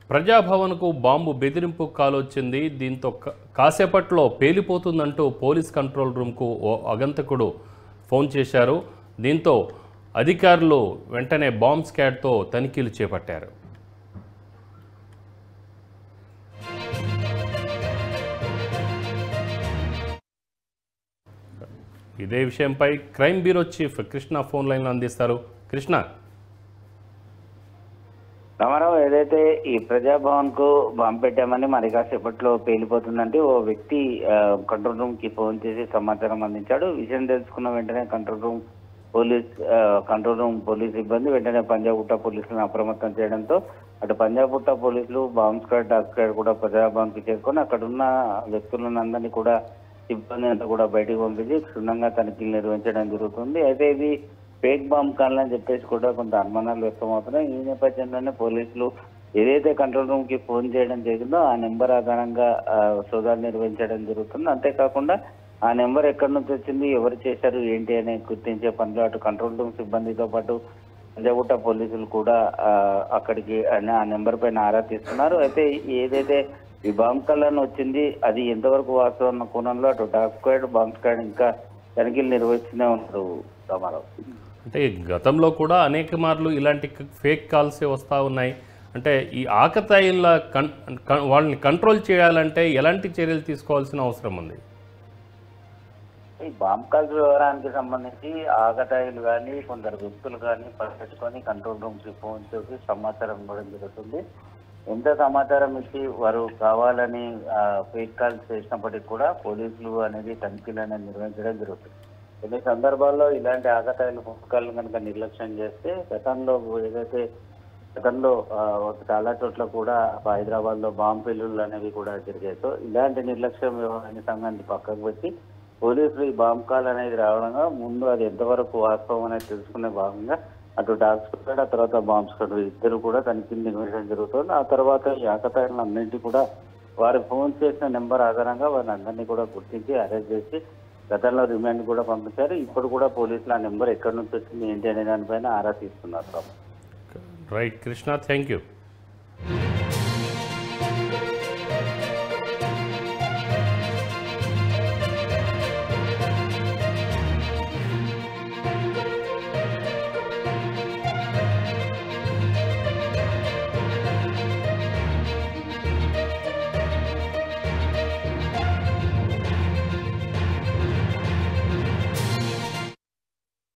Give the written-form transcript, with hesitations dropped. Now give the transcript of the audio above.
ప్రజాభవన్కు bomb బెదిరింపు call వచ్చింది. దీంతో కాసేపట్లో పేలిపోతుందంటూ పోలీస్ కంట్రోల్ రూమ్కు ఓ అగంతకుడు ఫోన్ చేశారు. దీంతో అధికారులు వెంటనే బాంబ్ స్క్వాడ్తో తనిఖీలు చేపట్టారు. ఇదే విషయంపై crime bureau chief Krishna phone లైన్లో అందిస్తారు. కృష్ణ, రామారావు, ఏదైతే ఈ ప్రజాభవన్ కు బాంబు పెట్టామని మరి కాసేపట్లో పేలిపోతుందంటే ఓ వ్యక్తి కంట్రోల్ రూమ్ కి ఫోన్ చేసి సమాచారం అందించాడు. విషయం తెలుసుకున్న వెంటనే కంట్రోల్ రూమ్ పోలీస్ సిబ్బంది వెంటనే పంజాగుట్ట పోలీసులను అప్రమత్తం చేయడంతో అటు పంజాగుట్ట పోలీసులు బాంబ్ స్క్వాడ్, డాగ్ స్క్వాడ్ కూడా ప్రజాభవన్ కి చేరుకొని అక్కడున్న వ్యక్తులను అందరినీ కూడా సిబ్బంది అంతా కూడా బయటకు పంపించి క్షుణ్ణంగా తనిఖీలు నిర్వహించడం జరుగుతుంది. అయితే ఇది ఫేక్ బాంబ్ కాల్ అని చెప్పేసి కూడా కొంత అనుమానాలు వ్యక్తమవుతున్నాయి. ఈ నేపథ్యంలోనే పోలీసులు ఏదైతే కంట్రోల్ రూమ్ కి ఫోన్ చేయడం జరిగిందో ఆ నెంబర్ ఆధారంగా సోదాలు నిర్వహించడం జరుగుతుంది. అంతేకాకుండా ఆ నెంబర్ ఎక్కడి నుంచి వచ్చింది, ఎవరు చేశారు, ఏంటి అని గుర్తించే పనిలో అటు కంట్రోల్ రూమ్ సిబ్బందితో పాటు పంజాగుట్ట పోలీసులు కూడా అక్కడికి ఆ నెంబర్ పైన ఆరా తీస్తున్నారు. అయితే ఏదైతే ఈ బాంబ్ కాల్ అని వచ్చింది అది ఎంతవరకు వాస్తవం అన్న కోణంలో అటు డాగ్ స్క్వాడ్, బాంబ్ స్క్వాడ్ ఇంకా తనిఖీలు నిర్వహిస్తూనే ఉన్నారు. రామారావు, అంటే గతంలో కూడా అనేక మార్లు ఇలాంటి ఫేక్ కాల్సే వస్తూ ఉన్నాయి. అంటే ఈ ఆకతాయిల వాళ్ళని కంట్రోల్ చేయాలంటే ఎలాంటి చర్యలు తీసుకోవాల్సిన అవసరం ఉంది? ఈ బాంబ్ కాల్స్ వ్యవహారానికి సంబంధించి ఆకతాయిలు కానీ కొందరు వ్యక్తులు కానీ పట్టుకొని కంట్రోల్ రూమ్కి ఫోన్ చేసి సమాచారం ఇవ్వడం జరుగుతుంది. ఎంత సమాచారం ఇచ్చి వారు కావాలని ఫేక్ కాల్స్ చేసినప్పటికీ కూడా పోలీసులు అనేది తనిఖీలు అనేది నిర్వహించడం జరుగుతుంది. కొన్ని సందర్భాల్లో ఇలాంటి ఆకతాయిలు ఫోన్ కాల్ కనుక నిర్లక్ష్యం చేస్తే గతంలో చాలా చోట్ల కూడా హైదరాబాద్ లో బాంబు పెళ్లిళ్ళు అనేవి కూడా జరిగాయి. సో ఇలాంటి నిర్లక్ష్యం వ్యవహారాన్ని సంఘాన్ని పక్కకు పెట్టి పోలీసులు ఈ బాంబు కాల్ అనేది రావడంగా ముందు అది ఎంతవరకు వాస్తవం అనేది తెలుసుకునే భాగంగా అటు డాగ్ స్క్వాడ్, ఆ తర్వాత బాంబ్ స్క్వాడ్ ఇద్దరు కూడా తనిఖీలు నిర్వహించడం జరుగుతుంది. ఆ తర్వాత ఈ ఆకతాయిలను అన్నింటినీ కూడా వారు ఫోన్ చేసిన నెంబర్ ఆధారంగా వారిని అందరినీ కూడా గుర్తించి అరెస్ట్ చేసి గతంలో రిమాండ్ కూడా పంపించారు. ఇప్పుడు కూడా పోలీసులు ఆ నెంబర్ ఎక్కడి నుంచి వచ్చింది ఏంటి అనే దానిపైన ఆరా తీస్తున్నారు. Right Krishna, thank you.